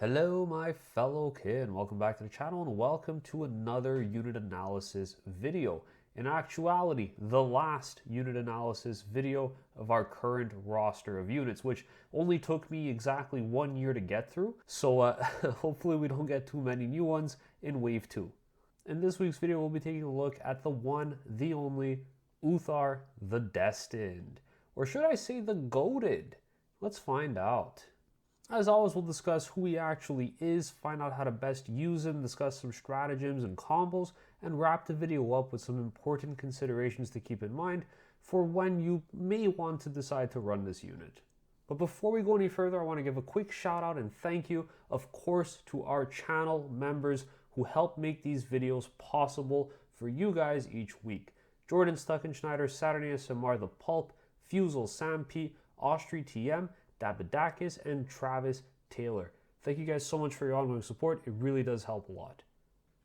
Hello my fellow kid, welcome back to the channel and welcome to another unit analysis video. In actuality, the last unit analysis video of our current roster of units, which only took me exactly 1 year to get through. So hopefully we don't get too many new ones in wave 2. In this week's video, we'll be taking a look at the one, the only, Uthar the Destined. Or should I say the goated? Let's find out. As always, we'll discuss who he actually is, find out how to best use him, discuss some stratagems and combos, and wrap the video up with some important considerations to keep in mind for when you may want to decide to run this unit. But before we go any further, I want to give a quick shout out and thank you, of course, to our channel members who help make these videos possible for you guys each week. Jordan Stuckenschneider, Saturday SMR, The Pulp, Fusel, Sam P, Austri TM, Dabadakis, and Travis Taylor. Thank you guys so much for your ongoing support. It really does help a lot.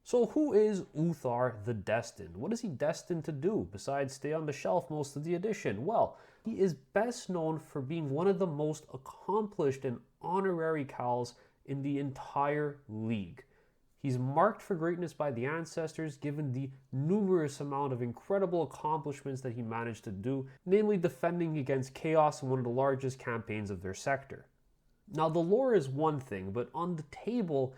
So who is Uthar the Destined? What is he destined to do besides stay on the shelf most of the edition? Well, he is best known for being one of the most accomplished and honorary Cals in the entire league. He's marked for greatness by the ancestors given the numerous amount of incredible accomplishments that he managed to do, namely defending against chaos in one of the largest campaigns of their sector. Now the lore is one thing, but on the table,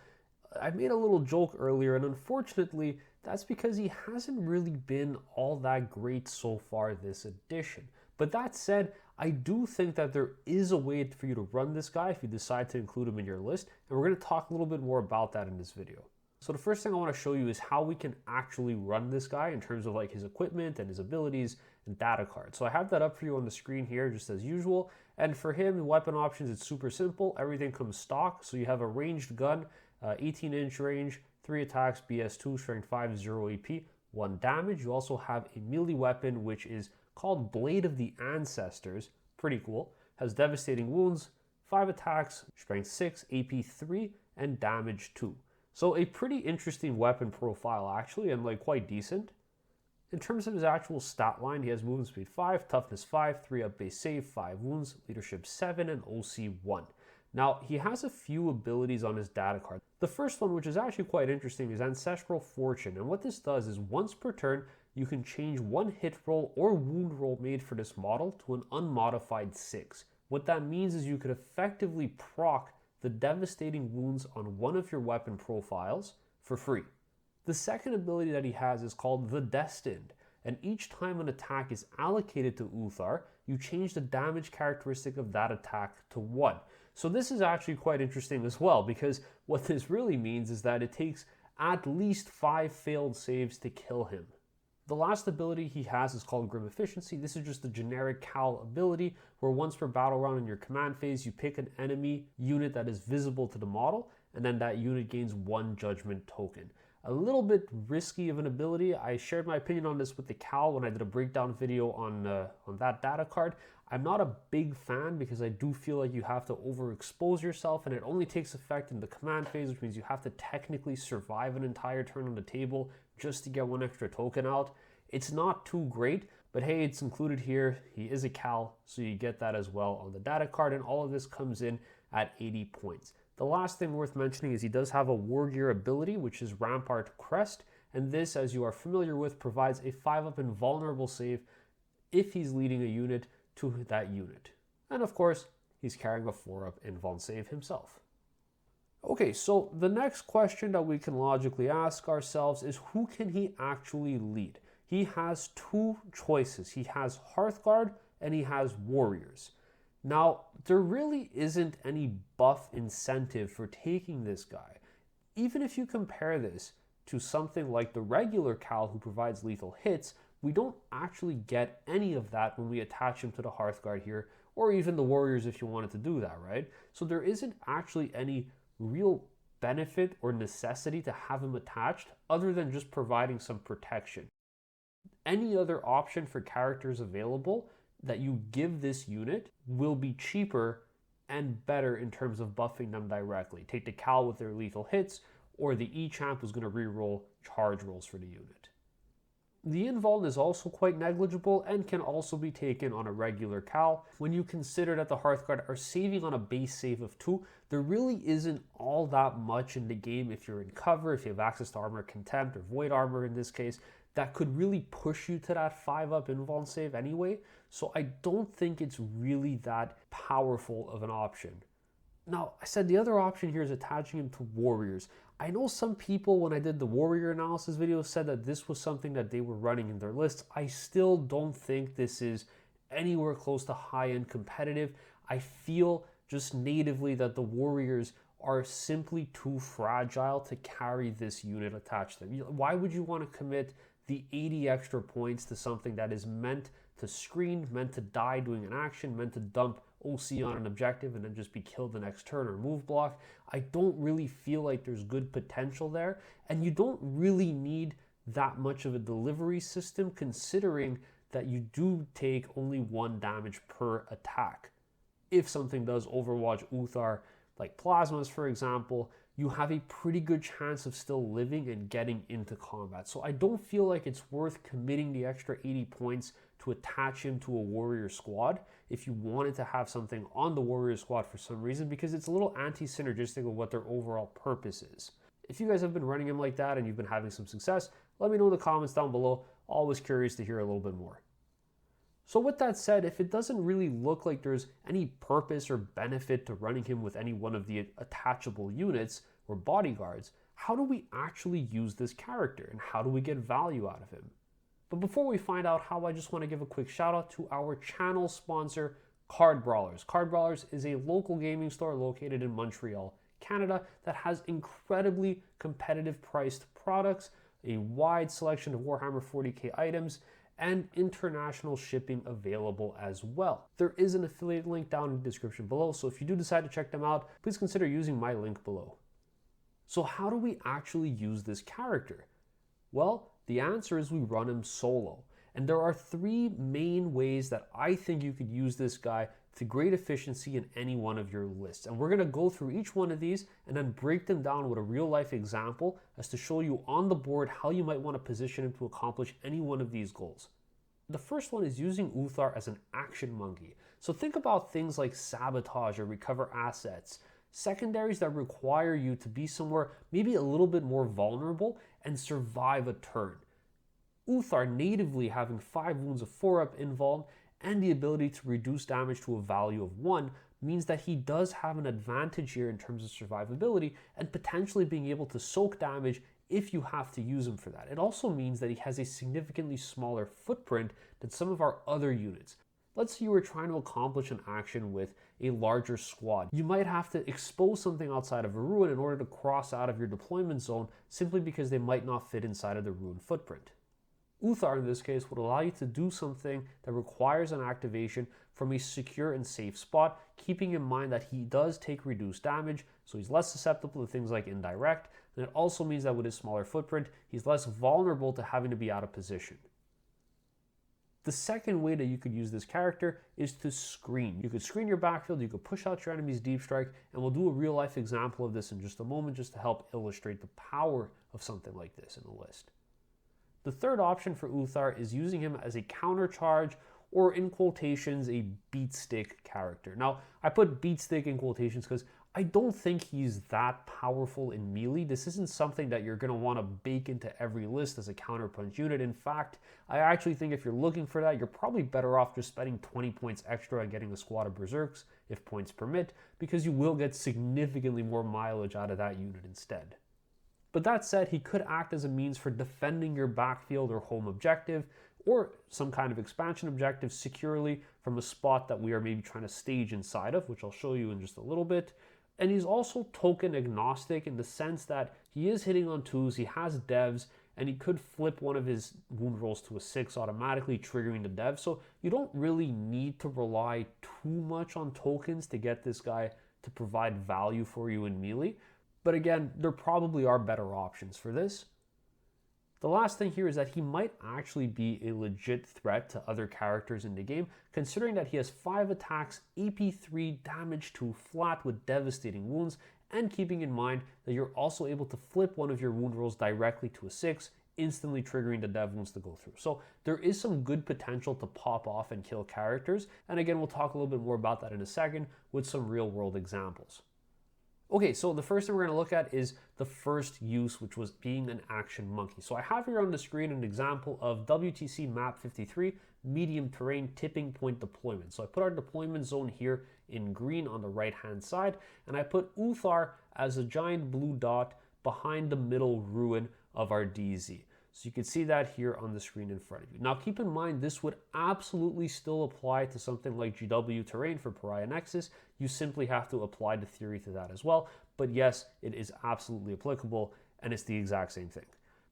I made a little joke earlier, and unfortunately, that's because he hasn't really been all that great so far this edition. But that said, I do think that there is a way for you to run this guy if you decide to include him in your list, and we're going to talk a little bit more about that in this video. So the first thing I want to show you is how we can actually run this guy in terms of like his equipment and his abilities and data cards. So I have that up for you on the screen here just as usual. And for him, weapon options, it's super simple. Everything comes stock. So you have a ranged gun, 18-inch range, 3 attacks, BS2, strength 5, 0 AP, 1 damage. You also have a melee weapon, which is called Blade of the Ancestors. Pretty cool. Has devastating wounds, 5 attacks, strength 6, AP 3, and damage 2. So a pretty interesting weapon profile actually, and like quite decent. In terms of his actual stat line, he has movement speed 5, toughness 5, 3 up base save, 5 wounds, leadership 7, and OC 1. Now, he has a few abilities on his data card. The first one, which is actually quite interesting, is Ancestral Fortune. And what this does is once per turn, you can change one hit roll or wound roll made for this model to an unmodified 6. What that means is you could effectively proc the devastating wounds on one of your weapon profiles for free. The second ability that he has is called the Destined, and each time an attack is allocated to Uthar, you change the damage characteristic of that attack to 1. So this is actually quite interesting as well, because what this really means is that it takes at least 5 failed saves to kill him. The last ability he has is called Grim Efficiency. This is just a generic Cal ability where once per battle round in your command phase, you pick an enemy unit that is visible to the model, and then that unit gains 1 judgment token. A little bit risky of an ability. I shared my opinion on this with the Cal when I did a breakdown video on that data card. I'm not a big fan because I do feel like you have to overexpose yourself, and it only takes effect in the command phase, which means you have to technically survive an entire turn on the table just to get 1 extra token out. It's not too great, but hey, it's included here. He is a Cal, so you get that as well on the data card, and all of this comes in at 80 points. The last thing worth mentioning is he does have a War Gear ability, which is Rampart Crest, and this, as you are familiar with, provides a 5-up invulnerable save if he's leading a unit to that unit. And of course, he's carrying a 4-up invuln save himself. Okay, so the next question that we can logically ask ourselves is who can he actually lead? He has 2 choices. He has Hearthguard and he has Warriors. Now, there really isn't any buff incentive for taking this guy. Even if you compare this to something like the regular Cal who provides lethal hits, we don't actually get any of that when we attach him to the Hearthguard here, or even the Warriors if you wanted to do that, right? So there isn't actually any real benefit or necessity to have him attached other than just providing some protection. Any other option for characters available that you give this unit will be cheaper and better in terms of buffing them directly. Take the Cal with their lethal hits, or the E-Champ who's going to reroll charge rolls for the unit. The invuln is also quite negligible and can also be taken on a regular cal. When you consider that the Hearthguard are saving on a base save of 2, there really isn't all that much in the game if you're in cover, if you have access to Armor Contempt or Void Armor in this case, that could really push you to that 5-up invuln save anyway. So I don't think it's really that powerful of an option. Now, I said the other option here is attaching him to warriors. I know some people, when I did the warrior analysis video, said that this was something that they were running in their lists. I still don't think this is anywhere close to high-end competitive. I feel just natively that the warriors are simply too fragile to carry this unit attached to them. Why would you want to commit the 80 extra points to something that is meant to screen, meant to die doing an action, meant to dump OC on an objective and then just be killed the next turn or move block? I don't really feel like there's good potential there, and you don't really need that much of a delivery system considering that you do take only 1 damage per attack. If something does overwatch Uthar, like plasmas for example, you have a pretty good chance of still living and getting into combat. So I don't feel like it's worth committing the extra 80 points to attach him to a warrior squad if you wanted to have something on the warrior squad for some reason, because it's a little anti-synergistic of what their overall purpose is. If you guys have been running him like that and you've been having some success, let me know in the comments down below. Always curious to hear a little bit more. So with that said, if it doesn't really look like there's any purpose or benefit to running him with any one of the attachable units or bodyguards, how do we actually use this character and how do we get value out of him? But before we find out how, I just want to give a quick shout out to our channel sponsor, Card Brawlers. Card Brawlers is a local gaming store located in Montreal, Canada, that has incredibly competitive priced products, a wide selection of Warhammer 40k items, and international shipping available as well. There is an affiliate link down in the description below, so if you do decide to check them out, please consider using my link below. So how do we actually use this character? Well, the answer is we run him solo. And there are 3 main ways that I think you could use this guy to great efficiency in any one of your lists. And we're going to go through each one of these and then break them down with a real life example as to show you on the board how you might want to position him to accomplish any one of these goals. The first one is using Uthar as an action monkey. So think about things like sabotage or recover assets, secondaries that require you to be somewhere maybe a little bit more vulnerable and survive a turn. Uthar natively having 5 wounds of 4-up invuln and the ability to reduce damage to a value of 1 means that he does have an advantage here in terms of survivability and potentially being able to soak damage if you have to use him for that. It also means that he has a significantly smaller footprint than some of our other units. Let's say you were trying to accomplish an action with a larger squad. You might have to expose something outside of a ruin in order to cross out of your deployment zone simply because they might not fit inside of the ruin footprint. Uthar in this case would allow you to do something that requires an activation from a secure and safe spot, keeping in mind that he does take reduced damage, so he's less susceptible to things like indirect, and it also means that with his smaller footprint, he's less vulnerable to having to be out of position. The second way that you could use this character is to screen. You could screen your backfield, you could push out your enemy's deep strike, and we'll do a real life example of this in just a moment just to help illustrate the power of something like this in the list. The third option for Uthar is using him as a counter charge, or in quotations, a beat stick character. Now, I put beat stick in quotations because I don't think he's that powerful in melee. This isn't something that you're going to want to bake into every list as a counterpunch unit. In fact, I actually think if you're looking for that, you're probably better off just spending 20 points extra and getting a squad of berserks, if points permit, because you will get significantly more mileage out of that unit instead. But that said, he could act as a means for defending your backfield or home objective, or some kind of expansion objective securely from a spot that we are maybe trying to stage inside of, which I'll show you in just a little bit. And he's also token agnostic in the sense that he is hitting on 2s, he has devs, and he could flip one of his wound rolls to a 6 automatically, triggering the dev. So you don't really need to rely too much on tokens to get this guy to provide value for you in melee. But again, there probably are better options for this. The last thing here is that he might actually be a legit threat to other characters in the game, considering that he has 5 attacks, AP 3, damage 2 flat with devastating wounds, and keeping in mind that you're also able to flip one of your wound rolls directly to a 6 instantly triggering the dev wounds to go through. So there is some good potential to pop off and kill characters. And again, we'll talk a little bit more about that in a second with some real world examples. Okay, so the first thing we're going to look at is the first use, which was being an action monkey. So I have here on the screen an example of WTC map 53, medium terrain tipping point deployment. So I put our deployment zone here in green on the right hand side, and I put Uthar as a giant blue dot behind the middle ruin of our DZ. So you can see that here on the screen in front of you. Now keep in mind, this would absolutely still apply to something like GW terrain for Pariah Nexus. You simply have to apply the theory to that as well. But yes, it is absolutely applicable, and it's the exact same thing.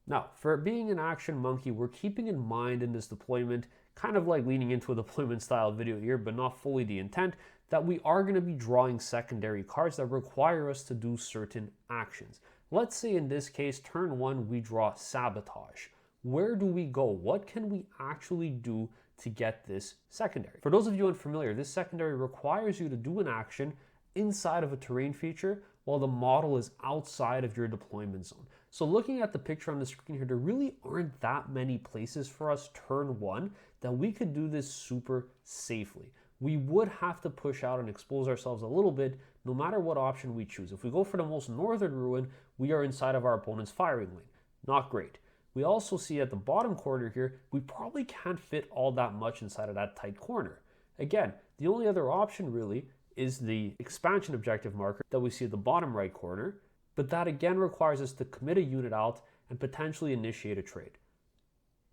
Now, for being an action monkey, we're keeping in mind in this deployment, kind of like leaning into a deployment style video here, but not fully the intent, that we are going to be drawing secondary cards that require us to do certain actions. Let's say in this case, turn one, we draw Sabotage. Where do we go? What can we actually do to get this secondary? For those of you unfamiliar, this secondary requires you to do an action inside of a terrain feature while the model is outside of your deployment zone. So looking at the picture on the screen here, there really aren't that many places for us turn one that we could do this super safely. We would have to push out and expose ourselves a little bit no matter what option we choose. If we go for the most northern ruin, we are inside of our opponent's firing lane. Not great. We also see at the bottom corner here, we probably can't fit all that much inside of that tight corner. Again, the only other option really is the expansion objective marker that we see at the bottom right corner, but that again requires us to commit a unit out and potentially initiate a trade.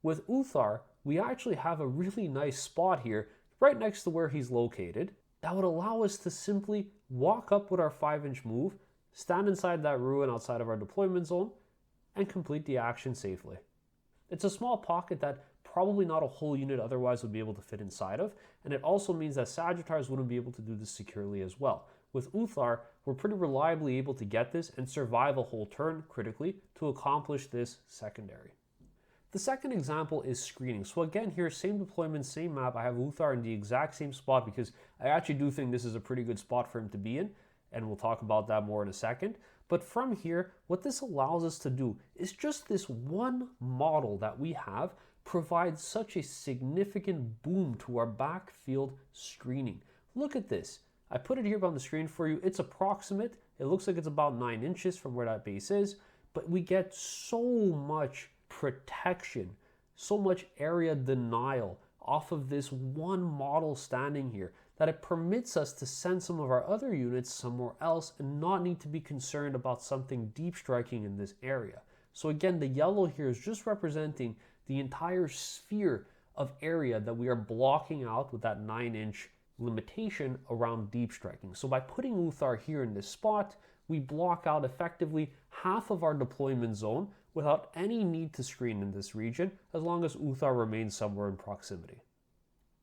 With Uthar, we actually have a really nice spot here right next to where he's located that would allow us to simply walk up with our 5-inch move, stand inside that ruin outside of our deployment zone, and complete the action safely. It's a small pocket that probably not a whole unit otherwise would be able to fit inside of, and it also means that Sagittars wouldn't be able to do this securely as well. With Uthar, we're pretty reliably able to get this and survive a whole turn critically to accomplish this secondary. The second example is screening. So again here, same deployment, same map. I have Uthar in the exact same spot because I actually do think this is a pretty good spot for him to be in, and we'll talk about that more in a second. But from here, what this allows us to do is just this one model that we have provides such a significant boom to our backfield screening. Look at this. I put it here on the screen for you. It's approximate. It looks like it's about 9 inches from where that base is, but we get so much protection, so much area denial off of this one model standing here that it permits us to send some of our other units somewhere else and not need to be concerned about something deep striking in this area. So again, the yellow here is just representing the entire sphere of area that we are blocking out with that 9-inch limitation around deep striking. So by putting Uthar here in this spot, we block out effectively half of our deployment zone without any need to screen in this region, as long as Uthar remains somewhere in proximity.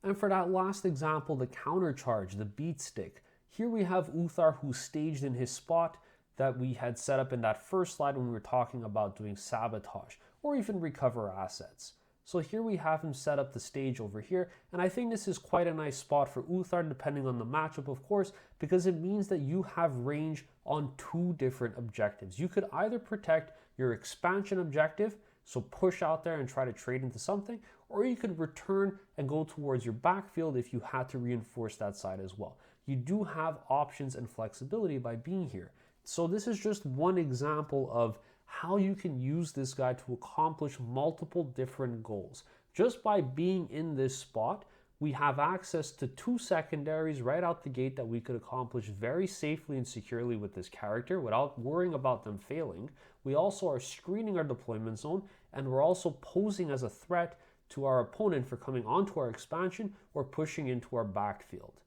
And for that last example, the countercharge, the beat stick, here we have Uthar who's staged in his spot that we had set up in that first slide when we were talking about doing sabotage or even recover assets. So here we have him set up the stage over here, and I think this is quite a nice spot for Uthar depending on the matchup, of course, because it means that you have range on two different objectives. You could either protect your expansion objective, so push out there and try to trade into something, or you could return and go towards your backfield if you had to reinforce that side as well. You do have options and flexibility by being here. So this is just one example of how you can use this guy to accomplish multiple different goals. Just by being in this spot, we have access to two secondaries right out the gate that we could accomplish very safely and securely with this character without worrying about them failing. We also are screening our deployment zone, and we're also posing as a threat to our opponent for coming onto our expansion or pushing into our backfield.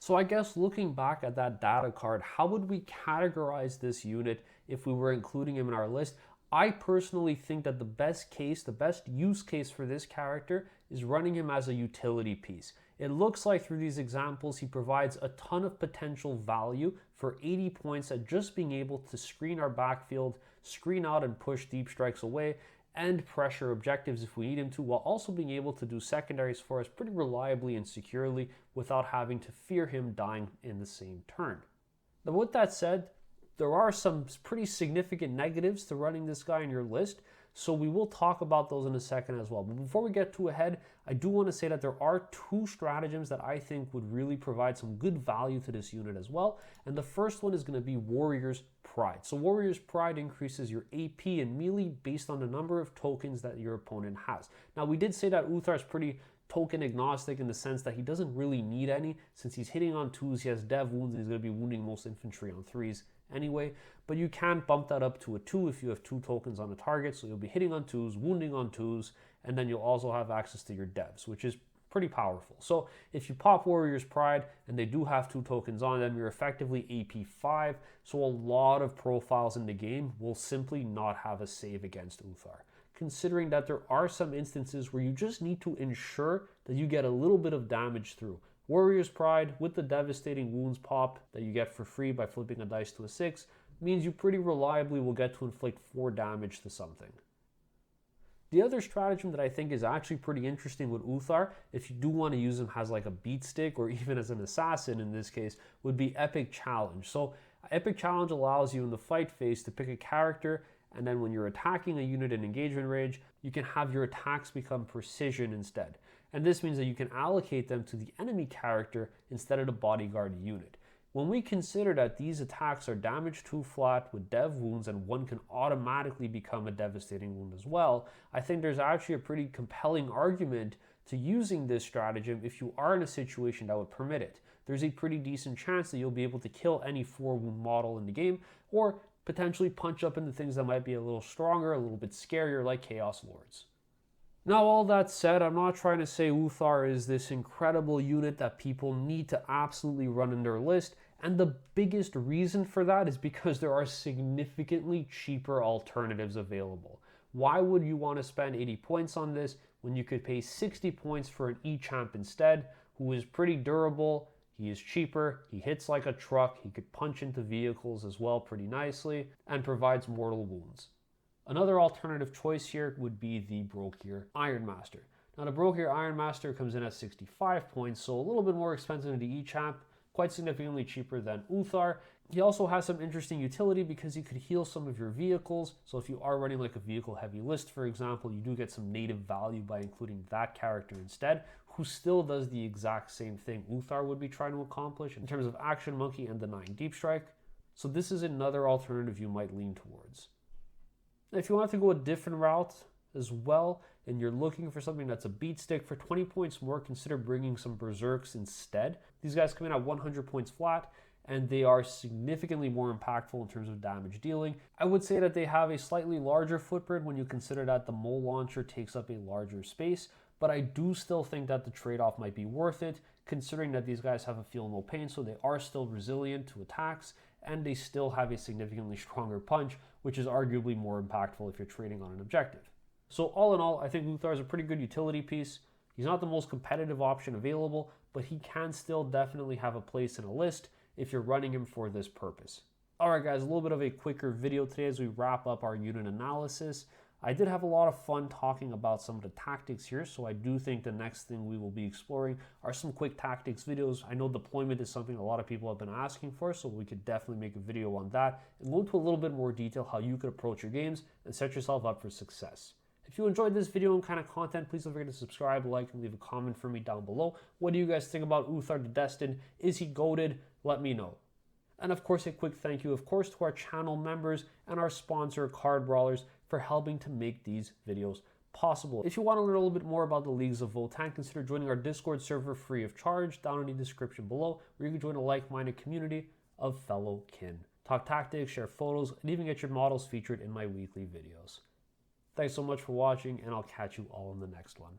So I guess looking back at that data card, how would we categorize this unit if we were including him in our list? I personally think that the best case, the best use case for this character is running him as a utility piece. It looks like through these examples, he provides a ton of potential value for 80 points at just being able to screen our backfield, screen out and push deep strikes away, and pressure objectives if we need him to, while also being able to do secondaries for us pretty reliably and securely without having to fear him dying in the same turn. Now with that said, there are some pretty significant negatives to running this guy in your list. So we will talk about those in a second as well. But before we get too ahead, I do want to say that there are two stratagems that I think would really provide some good value to this unit as well. And the first one is going to be Warrior's Pride. So Warrior's Pride increases your AP and melee based on the number of tokens that your opponent has. Now, we did say that Uthar is pretty token agnostic in the sense that he doesn't really need any. Since he's hitting on 2s, he has dev wounds, and he's going to be wounding most infantry on 3s anyway. But you can bump that up to a 2 if you have 2 tokens on a target. So you'll be hitting on 2s, wounding on 2s, and then you'll also have access to your devs, which is pretty powerful. So if you pop Warrior's Pride and they do have 2 tokens on them, you're effectively AP 5. So a lot of profiles in the game will simply not have a save against Uthar, considering that there are some instances where you just need to ensure that you get a little bit of damage through. Warrior's Pride with the devastating wounds pop that you get for free by flipping a dice to a 6 means you pretty reliably will get to inflict 4 damage to something. The other stratagem that I think is actually pretty interesting with Uthar, if you do want to use him as like a beat stick or even as an assassin in this case, would be Epic Challenge. So Epic Challenge allows you in the fight phase to pick a character, and then when you're attacking a unit in engagement range, you can have your attacks become precision instead. And this means that you can allocate them to the enemy character instead of the bodyguard unit. When we consider that these attacks are damage 2 flat with dev wounds and one can automatically become a devastating wound as well, I think there's actually a pretty compelling argument to using this stratagem if you are in a situation that would permit it. There's a pretty decent chance that you'll be able to kill any 4 wound model in the game, or potentially punch up into things that might be a little stronger, a little bit scarier, like Chaos Lords. Now, all that said, I'm not trying to say Uthar is this incredible unit that people need to absolutely run in their list, and the biggest reason for that is because there are significantly cheaper alternatives available. Why would you want to spend 80 points on this when you could pay 60 points for an E-Champ instead, who is pretty durable, he is cheaper, he hits like a truck, he could punch into vehicles as well pretty nicely, and provides mortal wounds. Another alternative choice here would be the Brokir Ironmaster. Now the Brokir Ironmaster comes in at 65 points, so a little bit more expensive than the E-Champ, quite significantly cheaper than Uthar. He also has some interesting utility because he could heal some of your vehicles, so if you are running like a vehicle heavy list, for example, you do get some native value by including that character instead, who still does the exact same thing Uthar would be trying to accomplish in terms of Action Monkey and denying Deep Strike. So this is another alternative you might lean towards. If you want to go a different route as well, and you're looking for something that's a beat stick for 20 points more, consider bringing some Berserks instead. These guys come in at 100 points flat, and they are significantly more impactful in terms of damage dealing. I would say that they have a slightly larger footprint when you consider that the Mole Launcher takes up a larger space, but I do still think that the trade-off might be worth it, considering that these guys have a feel no pain, so they are still resilient to attacks, and they still have a significantly stronger punch, which is arguably more impactful if you're trading on an objective. So all in all, I think Uthar is a pretty good utility piece. He's not the most competitive option available, but he can still definitely have a place in a list if you're running him for this purpose. Alright guys, a little bit of a quicker video today as we wrap up our unit analysis. I did have a lot of fun talking about some of the tactics here, so I do think the next thing we will be exploring are some quick tactics videos. I know deployment is something a lot of people have been asking for, so we could definitely make a video on that and go into a little bit more detail how you could approach your games and set yourself up for success. If you enjoyed this video and kind of content, please don't forget to subscribe, like, and leave a comment for me down below. What do you guys think about Uthar the Destined? Is he goated? Let me know. And of course, a quick thank you, of course, to our channel members and our sponsor, Card Brawlers, for helping to make these videos possible. If you want to learn a little bit more about the Leagues of Votann, consider joining our Discord server free of charge down in the description below, where you can join a like-minded community of fellow kin. Talk tactics, share photos, and even get your models featured in my weekly videos. Thanks so much for watching, and I'll catch you all in the next one.